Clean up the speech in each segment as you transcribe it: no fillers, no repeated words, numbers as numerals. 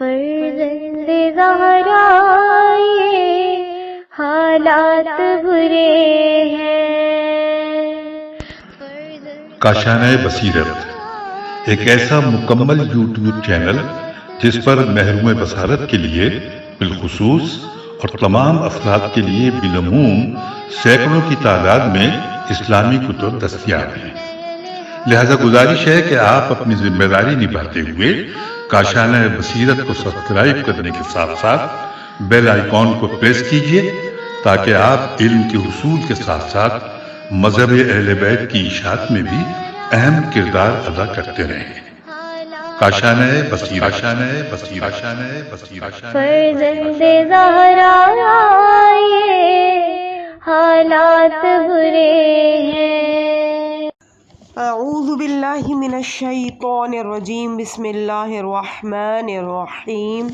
فرزند زہرا یہ حالات برے ہیں۔ کاشانۂ بصیرت ایک ایسا مکمل یوٹیوب چینل جس پر محروم بصارت کے لیے بالخصوص اور تمام افراد کے لیے بالعموم سینکڑوں کی تعداد میں اسلامی کتب دستیاب ہیں۔ لہذا گزارش ہے کہ آپ اپنی ذمہ داری نبھاتے ہوئے کاشانۂ بصیرت کو سبسکرائب کرنے کے ساتھ ساتھ بیل آئیکن کو پریس کیجیے تاکہ آپ علم کے حصول کے ساتھ ساتھ مذہب اہل بیت کی اشاعت میں بھی اہم کردار ادا کرتے رہیں۔ کاشانۂ بصیرت، کاشانۂ بصیرت، کاشانۂ بصیرت۔ فرزند زہرا یہ حالات برے ہیں۔ اعوذ باللہ من الشیطان الرجیم، بسم اللہ الرحمن الرحیم۔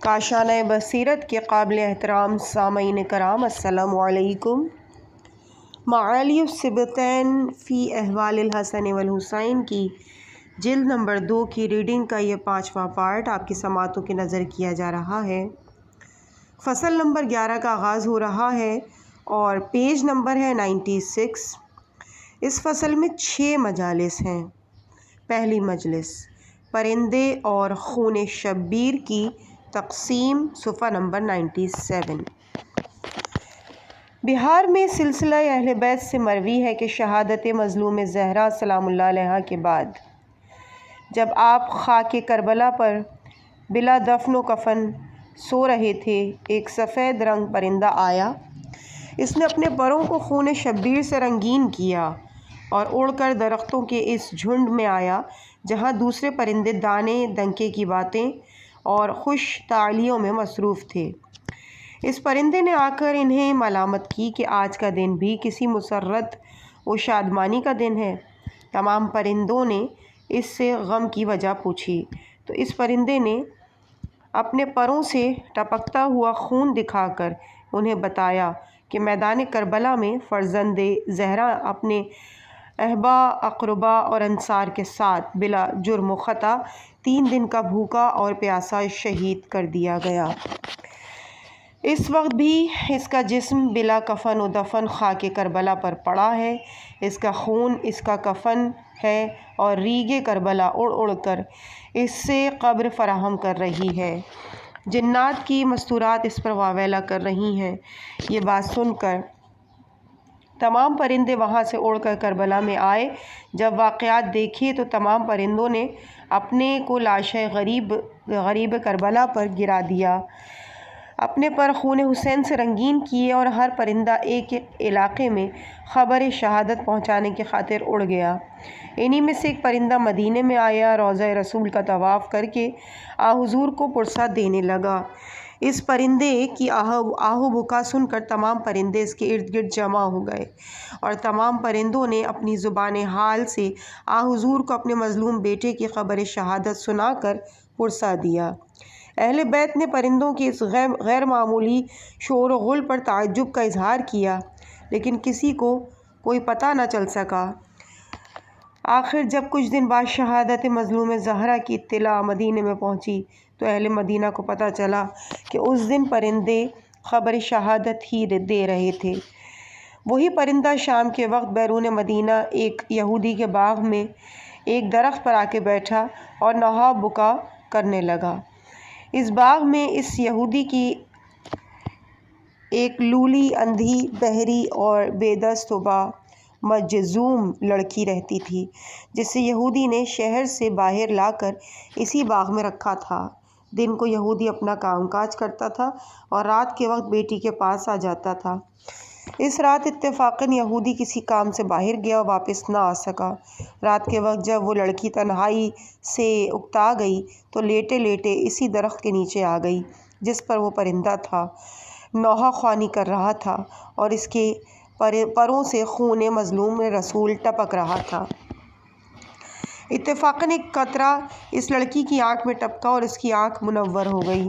کاشانۂ بصیرت کے قابل احترام سامعین کرام، السلام علیکم۔ معالی الصبتین فی احوال الحسن والحسین کی جلد نمبر 2 کی ریڈنگ کا یہ 5واں پارٹ آپ کی سماعتوں کی نظر کیا جا رہا ہے۔ فصل نمبر 11 کا آغاز ہو رہا ہے اور پیج نمبر ہے 96۔ اس فصل میں 6 مجالس ہیں۔ پہلی مجلس پرندے اور خون شبیر کی تقسیم، صفحہ نمبر 97۔ بہار میں سلسلہ اہل بیت سے مروی ہے کہ شہادت مظلوم زہرا سلام اللہ علیہا کے بعد جب آپ خاک کربلا پر بلا دفن و کفن سو رہے تھے، ایک سفید رنگ پرندہ آیا۔ اس نے اپنے پروں کو خون شبیر سے رنگین کیا اور اڑ کر درختوں کے اس جھنڈ میں آیا جہاں دوسرے پرندے دانے دنکے کی باتیں اور خوش تعالیوں میں مصروف تھے۔ اس پرندے نے آ کر انہیں ملامت کی کہ آج کا دن بھی کسی مسرت و شادمانی کا دن ہے۔ تمام پرندوں نے اس سے غم کی وجہ پوچھی تو اس پرندے نے اپنے پروں سے ٹپکتا ہوا خون دکھا کر انہیں بتایا کہ میدان کربلا میں فرزند زہرا اپنے احبا اقربا اور انصار کے ساتھ بلا جرم و خطا 3 دن کا بھوکا اور پیاسا شہید کر دیا گیا۔ اس وقت بھی اس کا جسم بلا کفن و دفن خاک کربلا پر پڑا ہے۔ اس کا خون اس کا کفن ہے اور ریگ کربلا اڑ اڑ کر اس سے قبر فراہم کر رہی ہے۔ جنات کی مستورات اس پر واویلا کر رہی ہیں۔ یہ بات سن کر تمام پرندے وہاں سے اڑ کر کربلا میں آئے۔ جب واقعات دیکھے تو تمام پرندوں نے اپنے کو لاشِ غریب کربلا پر گرا دیا، اپنے پر خون حسین سے رنگین کیے اور ہر پرندہ ایک ایک علاقے میں خبر شہادت پہنچانے کی خاطر اڑ گیا۔ انہی میں سے ایک پرندہ مدینے میں آیا، روضہ رسول کا طواف کر کے حضور کو پرسہ دینے لگا۔ اس پرندے کی آہو بکا سن کر تمام پرندے اس کے ارد گرد جمع ہو گئے اور تمام پرندوں نے اپنی زبان حال سے حضور کو اپنے مظلوم بیٹے کی خبر شہادت سنا کر پرسہ دیا۔ اہل بیت نے پرندوں کی اس غیر معمولی شور و غل پر تعجب کا اظہار کیا، لیکن کسی کو کوئی پتہ نہ چل سکا۔ آخر جب کچھ دن بعد شہادت مظلوم زہرا کی اطلاع مدینے میں پہنچی تو اہل مدینہ کو پتہ چلا کہ اس دن پرندے خبر شہادت ہی دے رہے تھے۔ وہی پرندہ شام کے وقت بیرون مدینہ ایک یہودی کے باغ میں ایک درخت پر آ کے بیٹھا اور نہا بکا کرنے لگا۔ اس باغ میں اس یہودی کی ایک لولی، اندھی، بہری اور بے دست و با مجذوم لڑکی رہتی تھی، جسے یہودی نے شہر سے باہر لا کر اسی باغ میں رکھا تھا۔ دن کو یہودی اپنا کام کاج کرتا تھا اور رات کے وقت بیٹی کے پاس آ جاتا تھا۔ اس رات اتفاقاً یہودی کسی کام سے باہر گیا اور واپس نہ آ سکا۔ رات کے وقت جب وہ لڑکی تنہائی سے اکتا گئی تو لیٹے لیٹے اسی درخت کے نیچے آ گئی جس پر وہ پرندہ تھا، نوحہ خوانی کر رہا تھا اور اس کے پروں سے خون مظلوم رسول ٹپک رہا تھا۔ اتفاقاً ایک قطرہ اس لڑکی کی آنکھ میں ٹپکا اور اس کی آنکھ منور ہو گئی۔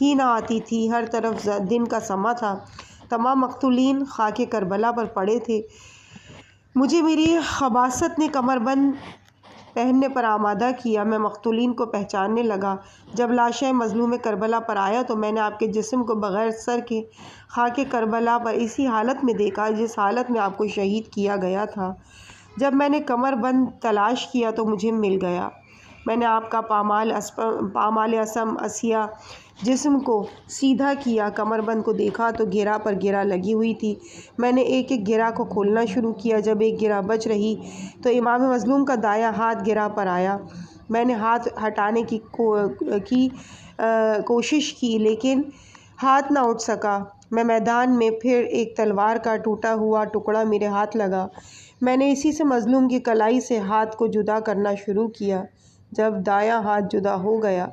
ہی نہ آتی تھی، ہر طرف دن کا سما تھا، تمام مقتولین خاک کربلا پر پڑے تھے۔ مجھے میری خباثت نے کمر بند پہننے پر آمادہ کیا، میں مقتولین کو پہچاننے لگا۔ جب لاشیں مظلوم کربلا پر آیا تو میں نے آپ کے جسم کو بغیر سر کے خاک کربلا پر اسی حالت میں دیکھا جس حالت میں آپ کو شہید کیا گیا تھا۔ جب میں نے کمر بند تلاش کیا تو مجھے مل گیا۔ میں نے آپ کا پامال اسم اسیہ جسم کو سیدھا کیا، کمر بند کو دیکھا تو گرہ پر گرہ لگی ہوئی تھی۔ میں نے ایک ایک گرہ کو کھولنا شروع کیا، جب ایک گرہ بچ رہی تو امام مظلوم کا دایاں ہاتھ گرہ پر آیا۔ میں نے ہاتھ ہٹانے کی کوشش کی لیکن ہاتھ نہ اٹھ سکا۔ میں میدان میں پھر ایک تلوار کا ٹوٹا ہوا ٹکڑا میرے ہاتھ لگا۔ میں نے اسی سے مظلوم کی کلائی سے ہاتھ کو جدا کرنا شروع کیا۔ جب دایاں ہاتھ جدا ہو گیا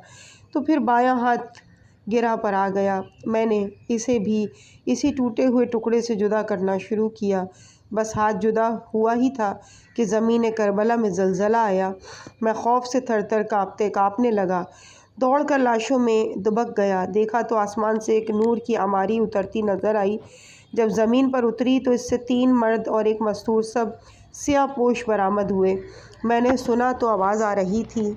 تو پھر بایاں ہاتھ گرہ پر آ گیا۔ میں نے اسے بھی اسی ٹوٹے ہوئے ٹکڑے سے جدا کرنا شروع کیا۔ بس ہاتھ جدا ہوا ہی تھا کہ زمین کربلا میں زلزلہ آیا۔ میں خوف سے تھر تھر کانپنے لگا، دوڑ کر لاشوں میں دبک گیا۔ دیکھا تو آسمان سے ایک نور کی عماری اترتی نظر آئی۔ جب زمین پر اتری تو اس سے 3 مرد اور ایک مستور سب سیاہ پوش برآمد ہوئے۔ میں نے سنا تو آواز آ رہی تھی،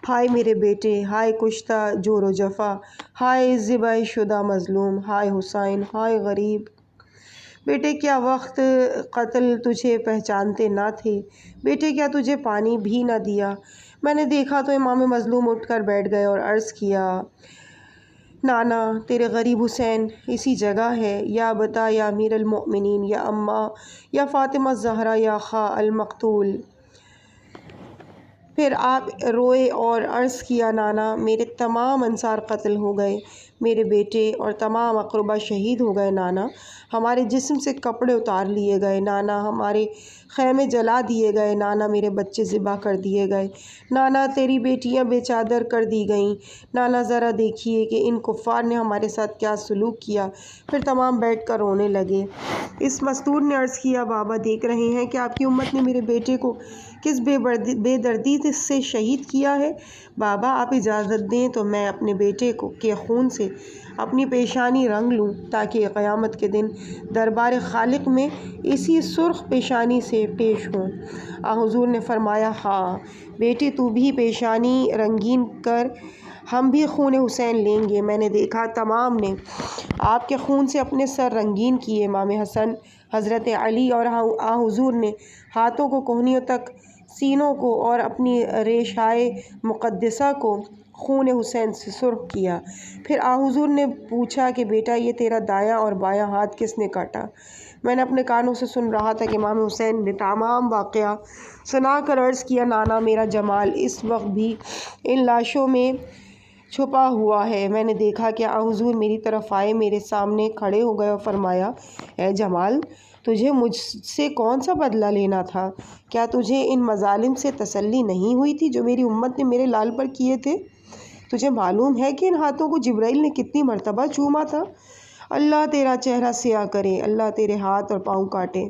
ہائے میرے بیٹے، ہائے کشتہ جور و جفا، ہائے ذبح شدہ مظلوم، ہائے حسین، ہائے غریب۔ بیٹے کیا وقت قتل تجھے پہچانتے نہ تھے، بیٹے کیا تجھے پانی بھی نہ دیا۔ میں نے دیکھا تو امام مظلوم اٹھ کر بیٹھ گئے اور عرض کیا، نانا تیرے غریب حسین اسی جگہ ہے، یا ابتا یا امیر المؤمنین، یا اماں یا فاطمہ الزہرا یا خا المقتول۔ پھر آپ روئے اور عرض کیا، نانا میرے تمام انصار قتل ہو گئے، میرے بیٹے اور تمام اقربا شہید ہو گئے، نانا ہمارے جسم سے کپڑے اتار لیے گئے، نانا ہمارے خیمے جلا دیے گئے، نانا میرے بچے ذبح کر دیے گئے، نانا تیری بیٹیاں بے چادر کر دی گئیں، نانا ذرا دیکھیے کہ ان کفار نے ہمارے ساتھ کیا سلوک کیا۔ پھر تمام بیٹھ کر رونے لگے۔ اس مستور نے عرض کیا، بابا دیکھ رہے ہیں کہ آپ کی امت نے میرے بیٹے کو کس بے دردی سے شہید کیا ہے۔ بابا آپ اجازت دیں تو میں اپنے بیٹے کے خون سے اپنی پیشانی رنگ لوں تاکہ قیامت کے دن دربار خالق میں اسی سرخ پیشانی سے پیش ہوں۔ حضور نے فرمایا، ہاں بیٹے تو بھی پیشانی رنگین کر، ہم بھی خون حسین لیں گے۔ میں نے دیکھا تمام نے آپ کے خون سے اپنے سر رنگین کیے۔ امام حسن، حضرت علی اور حضور نے ہاتھوں کو کوہنیوں تک، سینوں کو اور اپنی ریشائے مقدسہ کو خون حسین سے سرخ کیا۔ پھر حضور نے پوچھا کہ بیٹا یہ تیرا دایاں اور بایاں ہاتھ کس نے کاٹا؟ میں نے اپنے کانوں سے سن رہا تھا کہ امام حسین نے تمام واقعہ سنا کر عرض کیا، نانا میرا جمال اس وقت بھی ان لاشوں میں چھپا ہوا ہے۔ میں نے دیکھا کہ حضور میری طرف آئے، میرے سامنے کھڑے ہو گئے اور فرمایا، اے جمال تجھے مجھ سے کون سا بدلہ لینا تھا؟ کیا تجھے ان مظالم سے تسلی نہیں ہوئی تھی جو میری امت نے میرے لال پر کیے تھے؟ تجھے معلوم ہے کہ ان ہاتھوں کو جبرائیل نے کتنی مرتبہ چوما تھا؟ اللہ تیرا چہرہ سیاہ کرے، اللہ تیرے ہاتھ اور پاؤں کاٹے۔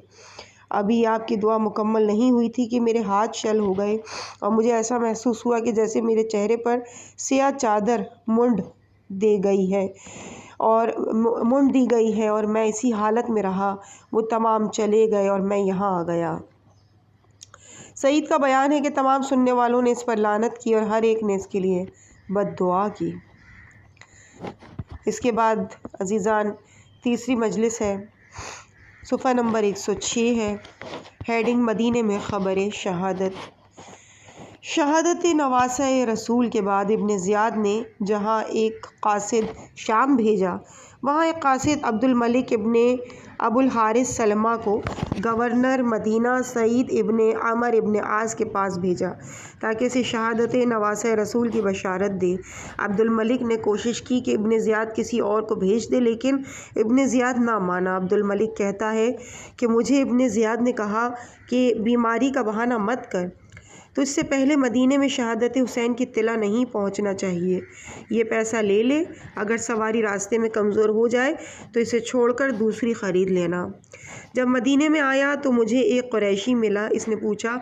ابھی آپ کی دعا مکمل نہیں ہوئی تھی کہ میرے ہاتھ شل ہو گئے اور مجھے ایسا محسوس ہوا کہ جیسے میرے چہرے پر سیاہ چادر منڈ دی گئی ہے اور میں اسی حالت میں رہا۔ وہ تمام چلے گئے اور میں یہاں آ گیا۔ سعید کا بیان ہے کہ تمام سننے والوں نے اس پر لعنت کی اور ہر ایک نے اس کے لیے بد دعا کی۔ اس کے بعد عزیزان تیسری مجلس ہے، صفحہ نمبر 106 ہے، ہیڈنگ مدینے میں خبر شہادت۔ شہادت نواسہ رسول کے بعد ابن زیاد نے جہاں ایک قاصد شام بھیجا، وہاں ایک قاصد عبد الملک ابن ابو الحارث سلمہ کو گورنر مدینہ سعید ابن عمر ابن عاص کے پاس بھیجا تاکہ اسے شہادت نواسہ رسول کی بشارت دے۔ عبد الملک نے کوشش کی کہ ابن زیاد کسی اور کو بھیج دے لیکن ابن زیاد نہ مانا۔ عبد الملک کہتا ہے کہ مجھے ابن زیاد نے کہا کہ بیماری کا بہانہ مت کر، تو اس سے پہلے مدینے میں شہادت حسین کی اطلاع نہیں پہنچنا چاہیے۔ یہ پیسہ لے لے، اگر سواری راستے میں کمزور ہو جائے تو اسے چھوڑ کر دوسری خرید لینا۔ جب مدینے میں آیا تو مجھے ایک قریشی ملا۔ اس نے پوچھا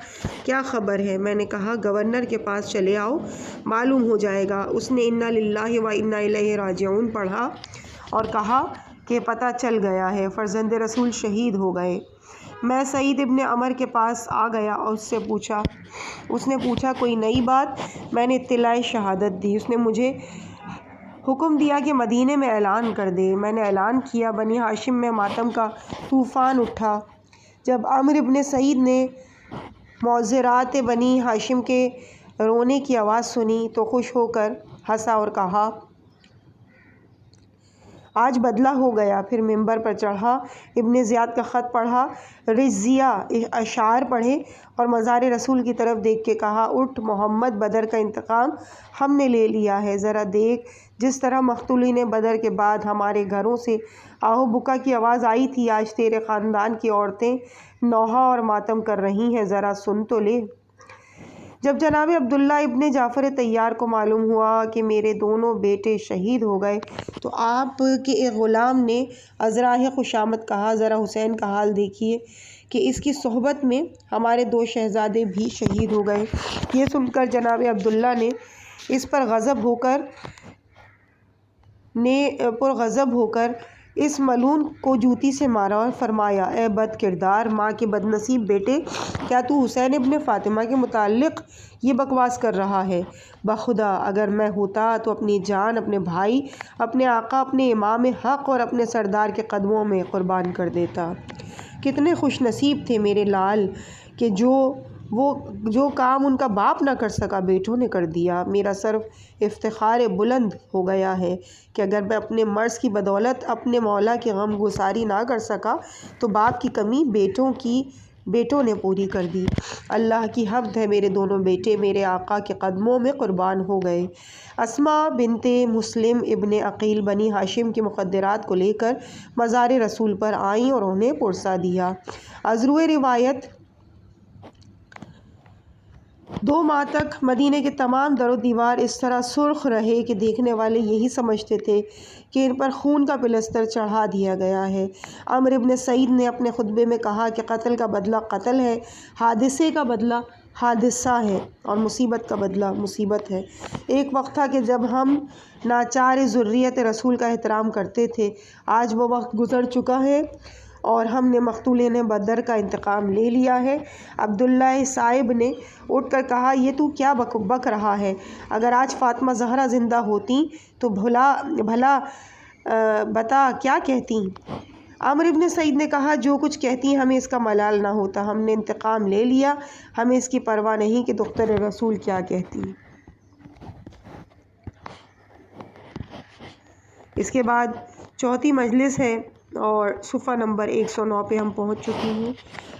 کیا خبر ہے؟ میں نے کہا گورنر کے پاس چلے آؤ، معلوم ہو جائے گا۔ اس نے انا للہ و انا الیہ راجعون پڑھا اور کہا کہ پتہ چل گیا ہے، فرزند رسول شہید ہو گئے۔ میں سعید ابن عمر کے پاس آ گیا اور اس نے پوچھا کوئی نئی بات؟ میں نے اطلاع شہادت دی۔ اس نے مجھے حکم دیا کہ مدینے میں اعلان کر دے۔ میں نے اعلان کیا۔ بنی ہاشم میں ماتم کا طوفان اٹھا۔ جب عمرو ابن سعید نے معذرات بنی ہاشم کے رونے کی آواز سنی تو خوش ہو کر ہنسا اور کہا آج بدلہ ہو گیا۔ پھر ممبر پر چڑھا، ابن زیاد کا خط پڑھا، رجزیہ اشعار پڑھے اور مزار رسول کی طرف دیکھ کے کہا اٹھ محمد، بدر کا انتقام ہم نے لے لیا ہے۔ ذرا دیکھ جس طرح مقتولین بدر کے بعد ہمارے گھروں سے آہو بکا کی آواز آئی تھی، آج تیرے خاندان کی عورتیں نوحہ اور ماتم کر رہی ہیں، ذرا سن تو لے۔ جب جناب عبداللہ ابن جعفر طیار کو معلوم ہوا کہ میرے دونوں بیٹے شہید ہو گئے تو آپ کے ایک غلام نے ازراہ خوشامد کہا ذرا حسین کا حال دیکھیے کہ اس کی صحبت میں ہمارے 2 شہزادے بھی شہید ہو گئے۔ یہ سن کر جناب عبداللہ نے اس پر غضب ہو کر اس ملعون کو جوتی سے مارا اور فرمایا اے بد کردار، ماں کے بد نصیب بیٹے، کیا تو حسین ابن فاطمہ کے متعلق یہ بکواس کر رہا ہے؟ بخدا اگر میں ہوتا تو اپنی جان، اپنے بھائی، اپنے آقا، اپنے امام حق اور اپنے سردار کے قدموں میں قربان کر دیتا۔ کتنے خوش نصیب تھے میرے لال کہ جو کام ان کا باپ نہ کر سکا بیٹوں نے کر دیا۔ میرا صرف افتخار بلند ہو گیا ہے کہ اگر میں اپنے مرض کی بدولت اپنے مولا کی غم گساری نہ کر سکا تو باپ کی کمی بیٹوں نے پوری کر دی۔ اللہ کی حمد ہے میرے دونوں بیٹے میرے آقا کے قدموں میں قربان ہو گئے۔ اسما بنت مسلم ابن عقیل بنی ہاشم کے مخدرات کو لے کر مزار رسول پر آئیں اور انہیں پرسا دیا۔ ازروئے روایت 2 ماہ تک مدینے کے تمام در و دیوار اس طرح سرخ رہے کہ دیکھنے والے یہی سمجھتے تھے کہ ان پر خون کا پلستر چڑھا دیا گیا ہے۔ عمرو ابن سعید نے اپنے خطبے میں کہا کہ قتل کا بدلہ قتل ہے، حادثے کا بدلہ حادثہ ہے اور مصیبت کا بدلہ مصیبت ہے۔ ایک وقت تھا کہ جب ہم ناچار ذریت رسول کا احترام کرتے تھے، آج وہ وقت گزر چکا ہے اور ہم نے مقتولین بدر کا انتقام لے لیا ہے۔ عبداللہ صاحب نے اٹھ کر کہا یہ تو کیا بک رہا ہے؟ اگر آج فاطمہ زہرا زندہ ہوتی تو بھلا بتا کیا کہتی؟ عمرو ابن سعید نے کہا جو کچھ کہتی ہمیں اس کا ملال نہ ہوتا، ہم نے انتقام لے لیا، ہمیں اس کی پرواہ نہیں کہ دختر رسول کیا کہتی۔ اس کے بعد 4تھی مجلس ہے اور صفحہ نمبر 109 پہ ہم پہنچ چکی ہیں۔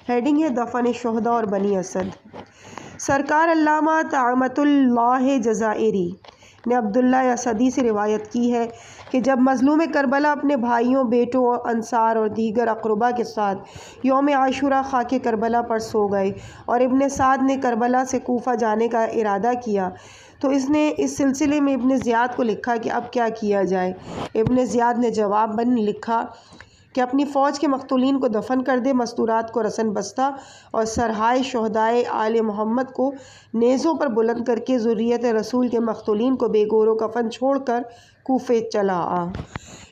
ہیڈنگ ہے دفن شہداء اور بنی اسد۔ سرکار علامہ طاعمۃ اللہ جزائری نے عبداللہ اسدی سے روایت کی ہے کہ جب مظلوم کربلا اپنے بھائیوں، بیٹوں، انصار اور دیگر اقربا کے ساتھ یوم عاشوراء خاک کربلا پر سو گئے اور ابن سعد نے کربلا سے کوفہ جانے کا ارادہ کیا تو اس نے اس سلسلے میں ابن زیاد کو لکھا کہ اب کیا کیا جائے۔ ابن زیاد نے جواب میں لکھا کہ اپنی فوج کے مقتولین کو دفن کر دے، مستورات کو رسن بستہ اور سرہائے شہدائے آل محمد کو نیزوں پر بلند کر کے ذریت رسول کے مقتولین کو بے گور و کفن چھوڑ کر کوفے چلا آ۔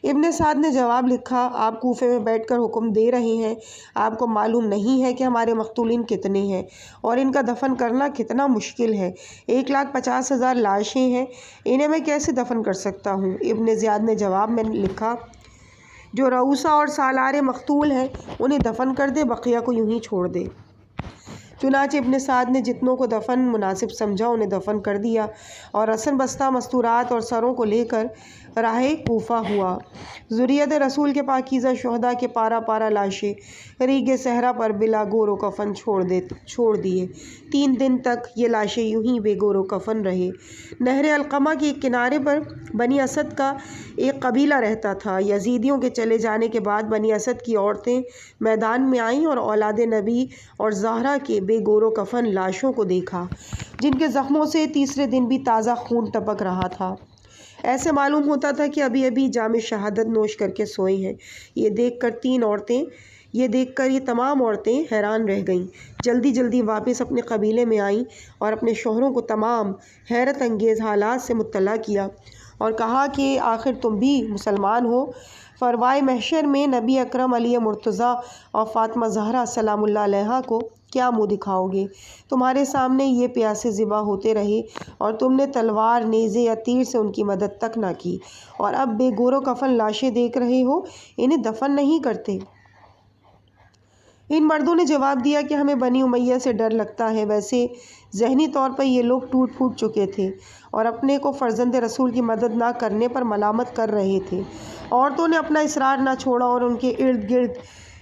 ابن سعد نے جواب لکھا آپ کوفے میں بیٹھ کر حکم دے رہے ہیں، آپ کو معلوم نہیں ہے کہ ہمارے مقتولین کتنے ہیں اور ان کا دفن کرنا کتنا مشکل ہے۔ 1,50,000 لاشیں ہیں، انہیں میں کیسے دفن کر سکتا ہوں؟ ابن زیاد نے جواب میں لکھا جو رؤوسا اور سالار مقتول ہیں انہیں دفن کر دے، بقیہ کو یوں ہی چھوڑ دے۔ چنانچہ ابن سعد نے جتنوں کو دفن مناسب سمجھا انہیں دفن کر دیا اور رسن بستہ مستورات اور سروں کو لے کر راہ کوفہ ہوا۔ ذریت رسول کے پاکیزہ شہداء کے پارا پارا لاشیں ریگ صحرا پر بلا گور و کفن چھوڑ دیے۔ 3 دن تک یہ لاشیں یوں ہی بے گور و کفن رہے۔ نہر القمہ کے ایک کنارے پر بنی اسد کا ایک قبیلہ رہتا تھا۔ یزیدیوں کے چلے جانے کے بعد بنی اسد کی عورتیں میدان میں آئیں اور اولاد نبی اور زہرا کے بے گور و کفن لاشوں کو دیکھا جن کے زخموں سے تیسرے دن بھی تازہ خون ٹپک رہا تھا۔ ایسے معلوم ہوتا تھا کہ ابھی ابھی جام شہادت نوش کر کے سوئی ہیں۔ یہ دیکھ کر یہ تمام عورتیں حیران رہ گئیں، جلدی جلدی واپس اپنے قبیلے میں آئیں اور اپنے شوہروں کو تمام حیرت انگیز حالات سے مطلع کیا اور کہا کہ آخر تم بھی مسلمان ہو۔ فروائے محشر میں نبی اکرم علی مرتضیٰ اور فاطمہ زہرا سلام اللہ علیہا کو کیا منہ دکھاؤ گے؟ تمہارے سامنے یہ پیاسے ذبح ہوتے رہے اور تم نے تلوار، نیزے یا تیر سے ان کی مدد تک نہ کی، اور اب بے گور و کفن لاشیں دیکھ رہے ہو، انہیں دفن نہیں کرتے۔ ان مردوں نے جواب دیا کہ ہمیں بنی امیہ سے ڈر لگتا ہے۔ ویسے ذہنی طور پر یہ لوگ ٹوٹ پھوٹ چکے تھے اور اپنے کو فرزند رسول کی مدد نہ کرنے پر ملامت کر رہے تھے۔ عورتوں نے اپنا اصرار نہ چھوڑا اور ان کے ارد گرد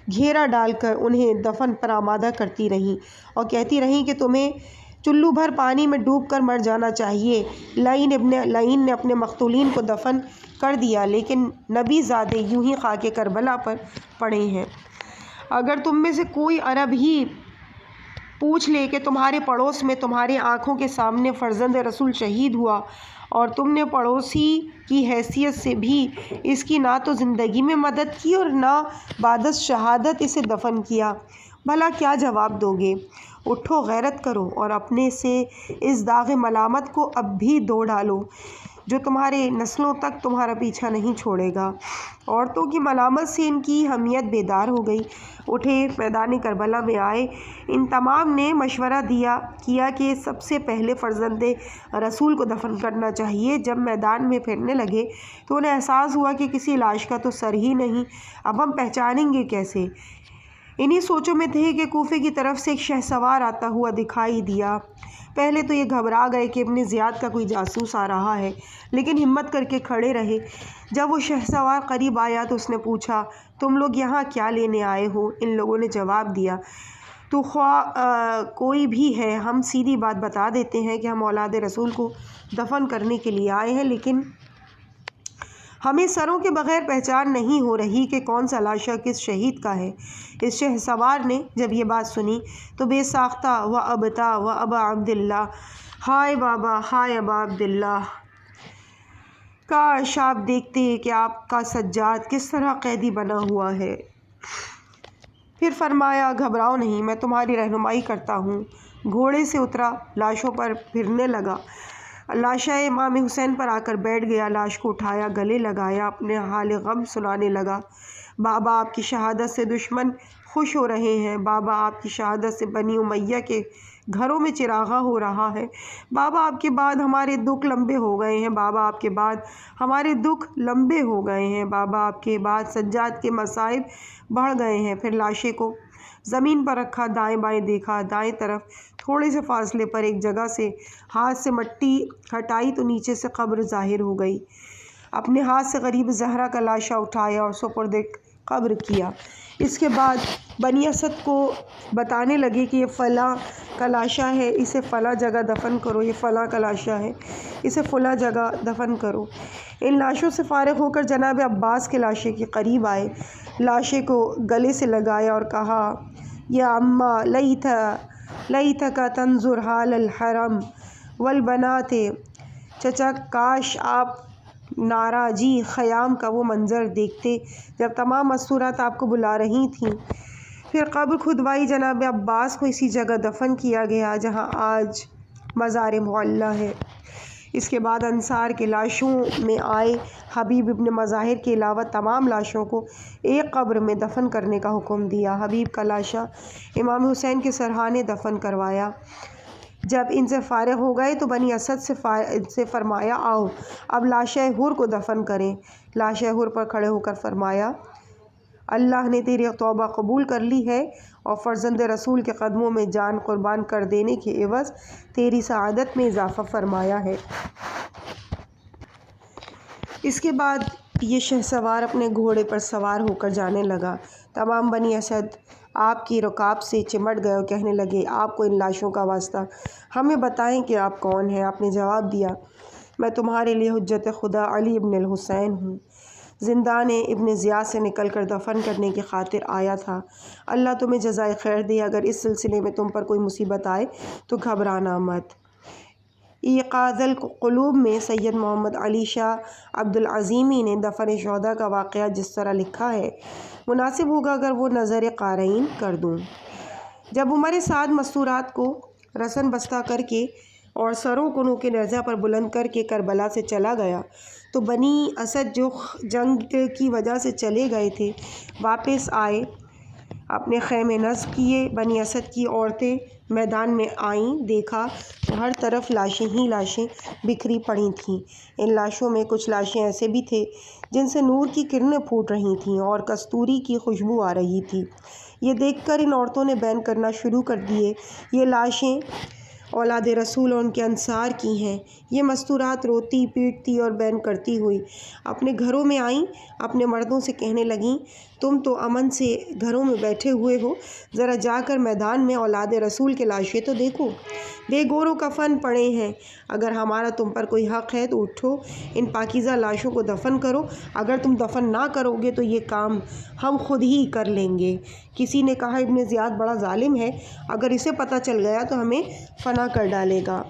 گھیرا ڈال کر انہیں دفن پر آمادہ کرتی رہیں اور کہتی رہیں کہ تمہیں چلو بھر پانی میں ڈوب کر مر جانا چاہیے۔ لعین نے اپنے مقتولین کو دفن کر دیا، لیکن نبی زادے یوں ہی خاک کربلا پر پڑے ہیں۔ اگر تم میں سے کوئی عرب ہی پوچھ لے کہ تمہارے پڑوس میں تمہارے آنکھوں کے سامنے فرزند رسول شہید ہوا اور تم نے پڑوسی کی حیثیت سے بھی اس کی نہ تو زندگی میں مدد کی اور نہ بعد از شہادت اسے دفن کیا، بھلا کیا جواب دو گے؟ اٹھو، غیرت کرو اور اپنے سے اس داغ ملامت کو اب بھی دھو ڈالو جو تمہارے نسلوں تک تمہارا پیچھا نہیں چھوڑے گا۔ عورتوں کی ملامت سے ان کی حمیت بیدار ہو گئی، اٹھے، میدان کربلا میں آئے۔ ان تمام نے مشورہ کیا کہ سب سے پہلے فرزند رسول کو دفن کرنا چاہیے۔ جب میدان میں پھرنے لگے تو انہیں احساس ہوا کہ کسی لاش کا تو سر ہی نہیں، اب ہم پہچانیں گے کیسے؟ انہی سوچوں میں تھے کہ کوفے کی طرف سے ایک شہسوار آتا ہوا دکھائی دیا۔ پہلے تو یہ گھبرا گئے کہ ابن زیاد کا کوئی جاسوس آ رہا ہے، لیکن ہمت کر کے کھڑے رہے۔ جب وہ شہسوار قریب آیا تو اس نے پوچھا، تم لوگ یہاں کیا لینے آئے ہو؟ ان لوگوں نے جواب دیا، تو خواہ کوئی بھی ہے، ہم سیدھی بات بتا دیتے ہیں کہ ہم اولاد رسول کو دفن کرنے کے لیے آئے ہیں، لیکن ہمیں سروں کے بغیر پہچان نہیں ہو رہی کہ کون سا لاشا کس شہید کا ہے۔ اس شہسوار نے جب یہ بات سنی تو بے ساختہ و ابتا و ابا عبداللہ، ہائے بابا، ہائے ابا عبداللہ، کاش آپ دیکھتے کہ آپ کا سجاد کس طرح قیدی بنا ہوا ہے۔ پھر فرمایا، گھبراؤ نہیں، میں تمہاری رہنمائی کرتا ہوں۔ گھوڑے سے اترا، لاشوں پر پھرنے لگا، لاشا امام حسین پر آ کر بیٹھ گیا، لاش کو اٹھایا، گلے لگایا، اپنے حال غم سنانے لگا۔ بابا، آپ کی شہادت سے دشمن خوش ہو رہے ہیں، بابا آپ کی شہادت سے بنی امیہ کے گھروں میں چراغاں ہو رہا ہے، بابا آپ کے بعد ہمارے دکھ لمبے ہو گئے ہیں، بابا آپ کے بعد ہمارے دکھ لمبے ہو گئے ہیں، بابا آپ کے بعد سجاد کے مصائب بڑھ گئے ہیں۔ پھر لاشے کو زمین پر رکھا، دائیں بائیں دیکھا، دائیں طرف تھوڑے سے فاصلے پر ایک جگہ سے ہاتھ سے مٹی ہٹائی تو نیچے سے قبر ظاہر ہو گئی۔ اپنے ہاتھ سے غریب زہرا کا لاشا اٹھایا اور سپرد قبر کیا۔ اس کے بعد بنی اسد کو بتانے لگے کہ یہ فلاں کا لاشا ہے، اسے فلاں جگہ دفن کرو، یہ فلاں کا لاشا ہے، اسے فلاں جگہ دفن کرو۔ ان لاشوں سے فارغ ہو کر جناب عباس کے لاشے کے قریب آئے، لاشے کو گلے سے لگایا اور کہا، یا اماں لیتک تنظر حال الحرم والبنات، چچا کاش آپ ناراجی خیام کا وہ منظر دیکھتے جب تمام مستورات آپ کو بلا رہی تھیں۔ پھر قبر کھدوائی، جناب عباس کو اسی جگہ دفن کیا گیا جہاں آج مزار معلیٰ ہے۔ اس کے بعد انصار کے لاشوں میں آئے حبیب ابن مظاہر کے علاوہ تمام لاشوں کو ایک قبر میں دفن کرنے کا حکم دیا۔ حبیب کا لاشا امام حسین کے سرحانے دفن کروایا۔ جب ان سے فارغ ہو گئے تو بنی اسد سے فرمایا، آؤ اب لاشا حر کو دفن کریں۔ لاشا حر پر کھڑے ہو کر فرمایا، اللہ نے تیری توبہ قبول کر لی ہے اور فرزند رسول کے قدموں میں جان قربان کر دینے کے عوض تیری سعادت میں اضافہ فرمایا ہے۔ اس کے بعد یہ شہسوار اپنے گھوڑے پر سوار ہو کر جانے لگا۔ تمام بنی اسد آپ کی رکاب سے چمٹ گئے اور کہنے لگے، آپ کو ان لاشوں کا واسطہ، ہمیں بتائیں کہ آپ کون ہیں؟ آپ نے جواب دیا، میں تمہارے لیے حجت خدا علی ابن الحسین ہوں۔ زندان ابن زیاد سے نکل کر دفن کرنے کی خاطر آیا تھا۔ اللہ تمہیں جزائے خیر دے۔ اگر اس سلسلے میں تم پر کوئی مصیبت آئے تو گھبرانا مت۔ ایقاظ القلوب میں سید محمد علی شاہ عبدالعظیمی نے دفن شہداء کا واقعہ جس طرح لکھا ہے مناسب ہوگا اگر وہ نظر قارئین کر دوں۔ جب عمر سعد مستورات کو رسن بستہ کر کے اور سروں کو نوک نیزہ پر بلند کر کے کربلا سے چلا گیا تو بنی اسد جو جنگ کی وجہ سے چلے گئے تھے واپس آئے، اپنے خیمے نصب کیے۔ بنی اسد کی عورتیں میدان میں آئیں، دیکھا تو ہر طرف لاشیں ہی لاشیں بکھری پڑی تھیں۔ ان لاشوں میں کچھ لاشیں ایسے بھی تھے جن سے نور کی کرنیں پھوٹ رہی تھیں اور کستوری کی خوشبو آ رہی تھی۔ یہ دیکھ کر ان عورتوں نے بیان کرنا شروع کر دیے، یہ لاشیں اولاد رسول اور ان کے انصار کی ہیں۔ یہ مستورات روتی پیٹتی اور بیان کرتی ہوئی اپنے گھروں میں آئیں، اپنے مردوں سے کہنے لگیں تم تو امن سے گھروں میں بیٹھے ہوئے ہو، ذرا جا کر میدان میں اولاد رسول کے لاشیں تو دیکھو، بے گور و کفن پڑے ہیں۔ اگر ہمارا تم پر کوئی حق ہے تو اٹھو، ان پاکیزہ لاشوں کو دفن کرو، اگر تم دفن نہ کرو گے تو یہ کام ہم خود ہی کر لیں گے۔ کسی نے کہا ابن زیاد بڑا ظالم ہے، اگر اسے پتہ چل گیا تو ہمیں فنا کر ڈالے گا۔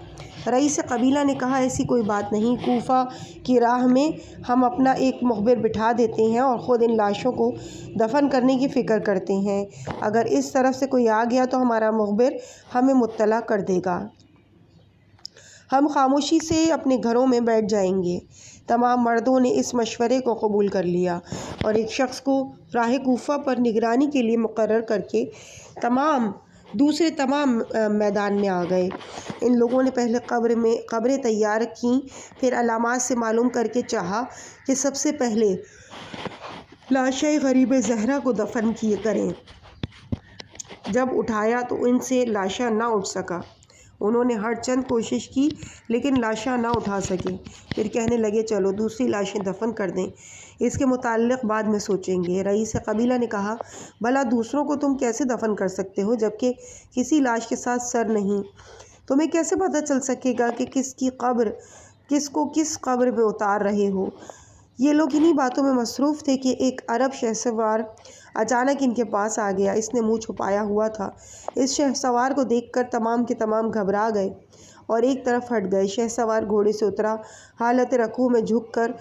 رئیس قبیلہ نے کہا ایسی کوئی بات نہیں، کوفہ کی راہ میں ہم اپنا ایک مخبر بٹھا دیتے ہیں اور خود ان لاشوں کو دفن کرنے کی فکر کرتے ہیں، اگر اس طرف سے کوئی آ گیا تو ہمارا مخبر ہمیں مطلع کر دے گا، ہم خاموشی سے اپنے گھروں میں بیٹھ جائیں گے۔ تمام مردوں نے اس مشورے کو قبول کر لیا اور ایک شخص کو راہ کوفہ پر نگرانی کے لیے مقرر کر کے دوسرے تمام میدان میں آ گئے۔ ان لوگوں نے پہلے قبریں تیار کیں، پھر علامات سے معلوم کر کے چاہا کہ سب سے پہلے لاشیں غریب زہرا کو دفن کیے کریں۔ جب اٹھایا تو ان سے لاشا نہ اٹھ سکا، انہوں نے ہر چند کوشش کی لیکن لاشا نہ اٹھا سکے۔ پھر کہنے لگے چلو دوسری لاشیں دفن کر دیں، اس کے متعلق بعد میں سوچیں گے۔ رئیس قبیلہ نے کہا بھلا دوسروں کو تم کیسے دفن کر سکتے ہو جبکہ کسی لاش کے ساتھ سر نہیں؟ تمہیں کیسے پتہ چل سکے گا کہ کس کو کس قبر میں اتار رہے ہو؟ یہ لوگ انہی باتوں میں مصروف تھے کہ ایک عرب شہسوار اچانک ان کے پاس آ گیا۔ اس نے منہ چھپایا ہوا تھا۔ اس شہسوار کو دیکھ کر تمام کے تمام گھبرا گئے اور ایک طرف ہٹ گئے۔ شہسوار گھوڑے سے اترا، حالت رکوع میں جھک کر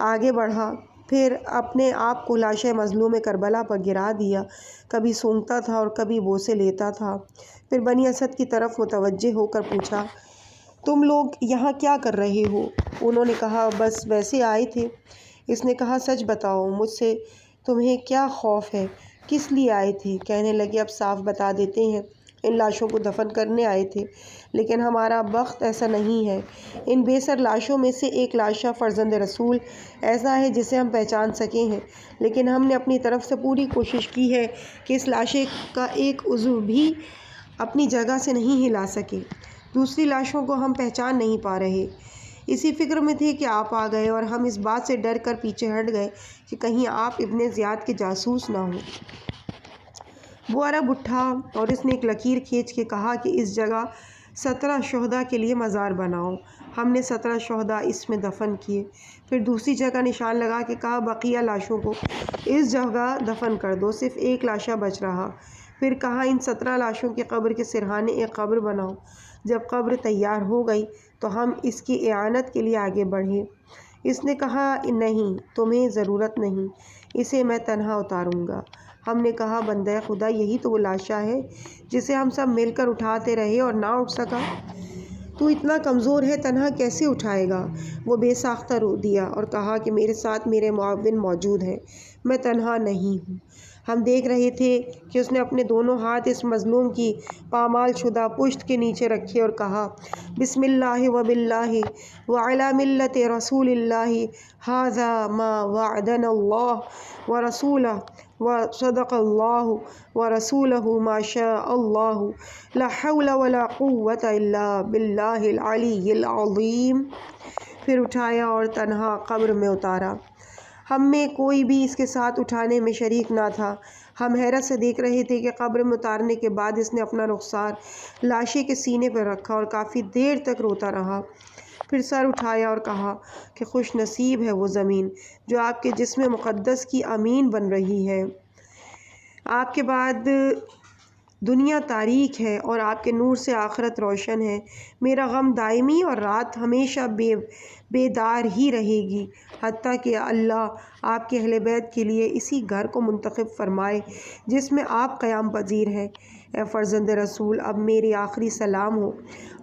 آگے بڑھا، پھر اپنے آپ کو لاش مظلوم کربلا پر گرا دیا، کبھی سونگتا تھا اور کبھی بوسے لیتا تھا۔ پھر بنی اسد کی طرف متوجہ ہو کر پوچھا تم لوگ یہاں کیا کر رہے ہو؟ انہوں نے کہا بس ویسے آئے تھے۔ اس نے کہا سچ بتاؤ، مجھ سے تمہیں کیا خوف ہے، کس لیے آئے تھے؟ کہنے لگے اب صاف بتا دیتے ہیں، ان لاشوں کو دفن کرنے آئے تھے، لیکن ہمارا بخت ایسا نہیں ہے۔ ان بے سر لاشوں میں سے ایک لاشا فرزند رسول ایسا ہے جسے ہم پہچان سکے ہیں، لیکن ہم نے اپنی طرف سے پوری کوشش کی ہے کہ اس لاشے کا ایک عضو بھی اپنی جگہ سے نہیں ہلا سکے۔ دوسری لاشوں کو ہم پہچان نہیں پا رہے، اسی فکر میں تھے کہ آپ آ گئے اور ہم اس بات سے ڈر کر پیچھے ہٹ گئے کہ کہیں آپ ابن زیاد کے جاسوس نہ ہوں۔ وہ عرب اٹھا اور اس نے ایک لکیر کھینچ کے کہا کہ اس جگہ 17 شہداء کے لیے مزار بناؤ۔ ہم نے 17 شہداء اس میں دفن کیے، پھر دوسری جگہ نشان لگا کے کہا بقیہ لاشوں کو اس جگہ دفن کر دو، صرف ایک لاشا بچ رہا۔ پھر کہا ان 17 لاشوں کی قبر کے سرہانے ایک قبر بناؤ۔ جب قبر تیار ہو گئی تو ہم اس کی اعانت کے لیے آگے بڑھے۔ اس نے کہا نہیں، تمہیں ضرورت نہیں، اسے میں تنہا اتاروں گا۔ ہم نے کہا بندہ خدا یہی تو وہ لاشا ہے جسے ہم سب مل کر اٹھاتے رہے اور نہ اٹھ سکا، تو اتنا کمزور ہے تنہا کیسے اٹھائے گا؟ وہ بے ساختہ رو دیا اور کہا کہ میرے ساتھ میرے معاون موجود ہیں، میں تنہا نہیں ہوں۔ ہم دیکھ رہے تھے کہ اس نے اپنے دونوں ہاتھ اس مظلوم کی پامال شدہ پشت کے نیچے رکھے اور کہا بسم اللہ و باللہ وعلی ملت رسول اللہ ھذا ما وعدنا اللہ ورسولہ وصدق اللہ ورسولہ ما شاء اللہ لا حول ولا قوة الا باللہ العلی العظیم۔ پھر اٹھایا اور تنہا قبر میں اتارا۔ ہم میں کوئی بھی اس کے ساتھ اٹھانے میں شریک نہ تھا۔ ہم حیرت سے دیکھ رہے تھے کہ قبر میں اتارنے کے بعد اس نے اپنا رخسار لاشے کے سینے پر رکھا اور کافی دیر تک روتا رہا۔ پھر سر اٹھایا اور کہا کہ خوش نصیب ہے وہ زمین جو آپ کے جسم مقدس کی امین بن رہی ہے۔ آپ کے بعد دنیا تاریک ہے اور آپ کے نور سے آخرت روشن ہے۔ میرا غم دائمی اور رات ہمیشہ بیدار ہی رہے گی، حتیٰ کہ اللہ آپ کے اہل بیت کے لیے اسی گھر کو منتخب فرمائے جس میں آپ قیام پذیر ہیں۔ اے فرزند رسول، اب میری آخری سلام ہو،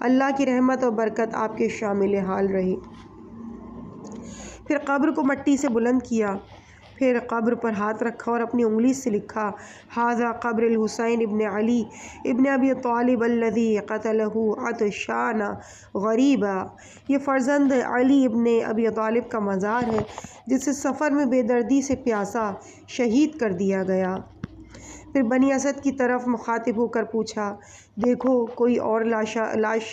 اللہ کی رحمت اور برکت آپ کے شامل حال رہے۔ پھر قبر کو مٹی سے بلند کیا، پھر قبر پر ہاتھ رکھا اور اپنی انگلی سے لکھا ھذا قبر الحسین ابن علی ابن ابی طالب الذی قتلہ عطشان غریبا۔ یہ فرزند علی ابن ابی طالب کا مزار ہے جسے سفر میں بے دردی سے پیاسا شہید کر دیا گیا۔ پھر بنی اسد کی طرف مخاطب ہو کر پوچھا، دیکھو کوئی اور لاش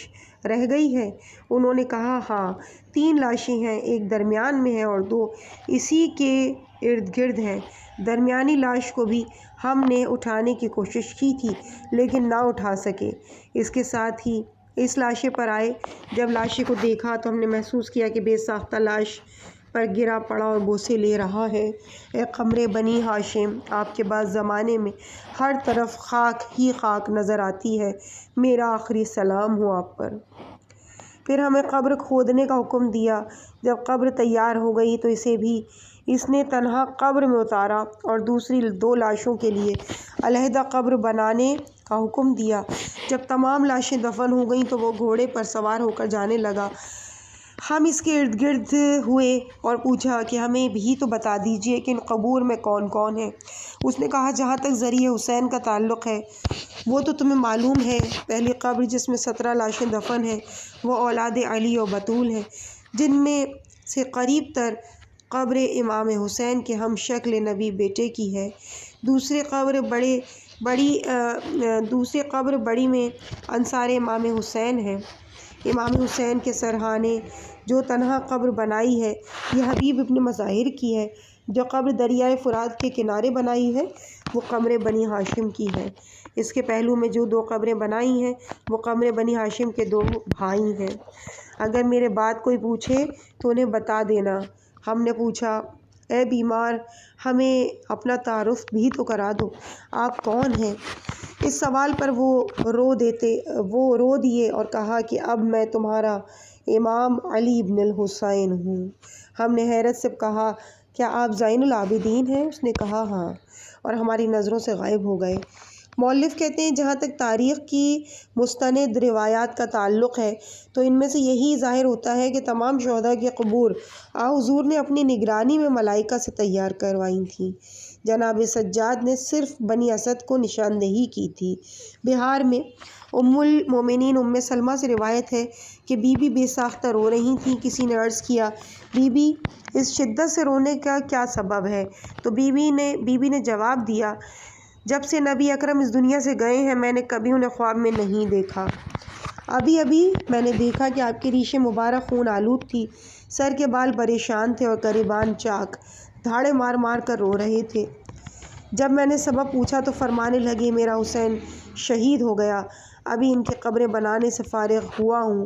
رہ گئی ہے؟ انہوں نے کہا، ہاں 3 لاشیں ہیں، ایک درمیان میں ہے اور 2 اسی کے ارد گرد ہیں۔ درمیانی لاش کو بھی ہم نے اٹھانے کی کوشش کی تھی لیکن نہ اٹھا سکے۔ اس کے ساتھ ہی اس لاشے پر آئے۔ جب لاشے کو دیکھا تو ہم نے محسوس کیا کہ بے ساختہ لاش پر گرا پڑا اور بوسے لے رہا ہے۔ اے قمر بنی ہاشم، آپ کے بعد زمانے میں ہر طرف خاک ہی خاک نظر آتی ہے، میرا آخری سلام ہو آپ پر۔ پھر ہمیں قبر کھودنے کا حکم دیا۔ جب قبر تیار ہو گئی تو اس نے تنہا قبر میں اتارا اور دوسری 2 لاشوں کے لیے علیحدہ قبر بنانے کا حکم دیا۔ جب تمام لاشیں دفن ہو گئیں تو وہ گھوڑے پر سوار ہو کر جانے لگا۔ ہم اس کے ارد گرد ہوئے اور پوچھا کہ ہمیں بھی تو بتا دیجیے کہ ان قبور میں کون کون ہے۔ اس نے کہا، جہاں تک ذریعہ حسین کا تعلق ہے وہ تو تمہیں معلوم ہے۔ پہلی قبر جس میں 17 لاشیں دفن ہیں وہ اولاد علی و بطول ہیں، جن میں سے قریب تر قبر امام حسین کے ہم شکل نبی بیٹے کی ہے۔ دوسری قبر بڑی میں انصار امام حسین ہے۔ امام حسین کے سرہانے جو تنہا قبر بنائی ہے یہ حبیب ابن مظاہر کی ہے۔ جو قبر دریائے فرات کے کنارے بنائی ہے وہ قمر بنی ہاشم کی ہے۔ اس کے پہلو میں جو 2 قبریں بنائی ہیں وہ قمر بنی ہاشم کے 2 بھائی ہیں۔ اگر میرے بعد کوئی پوچھے تو انہیں بتا دینا۔ ہم نے پوچھا، اے بیمار، ہمیں اپنا تعارف بھی تو کرا دو، آپ کون ہیں؟ اس سوال پر وہ رو دیے اور کہا کہ اب میں تمہارا امام علی ابن الحسین ہوں۔ ہم نے حیرت سے کہا، کیا آپ زین العابدین ہیں؟ اس نے کہا، ہاں، اور ہماری نظروں سے غائب ہو گئے۔ مؤلف کہتے ہیں، جہاں تک تاریخ کی مستند روایات کا تعلق ہے تو ان میں سے یہی ظاہر ہوتا ہے کہ تمام شہداء کی قبور حضور نے اپنی نگرانی میں ملائکہ سے تیار کروائی تھیں۔ جناب سجاد نے صرف بنی اسد کو نشاندہی کی تھی۔ بہار میں ام المومنین ام سلمہ سے روایت ہے کہ بی بی بے ساختہ رو رہی تھیں۔ کسی نے عرض کیا، بی بی اس شدت سے رونے کا کیا سبب ہے؟ تو بی بی نے جواب دیا، جب سے نبی اکرم اس دنیا سے گئے ہیں میں نے کبھی انہیں خواب میں نہیں دیکھا۔ ابھی میں نے دیکھا کہ آپ کی ریشیں مبارک خون آلود تھی، سر کے بال پریشان تھے اور گریبان چاک، دھاڑے مار مار کر رو رہے تھے۔ جب میں نے سبب پوچھا تو فرمانے لگے، میرا حسین شہید ہو گیا، ابھی ان کی قبریں بنانے سے فارغ ہوا ہوں۔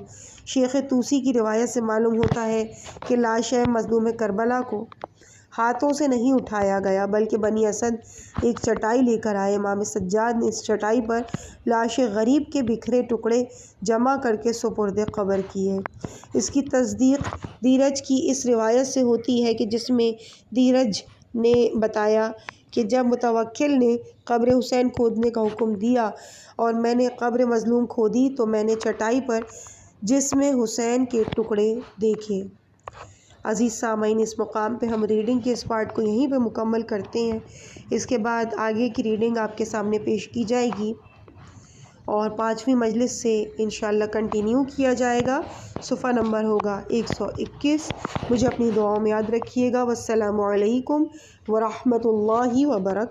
شیخ طوسی کی روایت سے معلوم ہوتا ہے کہ لاش مظلوم کربلا کو ہاتھوں سے نہیں اٹھایا گیا بلکہ بنی اسد ایک چٹائی لے کر آئے۔ امام سجاد نے اس چٹائی پر لاش غریب کے بکھرے ٹکڑے جمع کر کے سپرد قبر کیے۔ اس کی تصدیق دیرج کی اس روایت سے ہوتی ہے کہ جس میں دیرج نے بتایا کہ جب متوکل نے قبر حسین کھودنے کا حکم دیا اور میں نے قبر مظلوم کھودی تو میں نے چٹائی پر جسم حسین کے ٹکڑے دیکھے۔ عزیز سامعین، اس مقام پہ ہم ریڈنگ کے اس پارٹ کو یہیں پہ مکمل کرتے ہیں۔ اس کے بعد آگے کی ریڈنگ آپ کے سامنے پیش کی جائے گی اور 5ویں مجلس سے انشاءاللہ کنٹینیو کیا جائے گا۔ صفحہ نمبر ہوگا 121۔ مجھے اپنی دعاؤں میں یاد رکھیے گا۔ والسلام علیکم ورحمۃ اللہ وبرکاتہ۔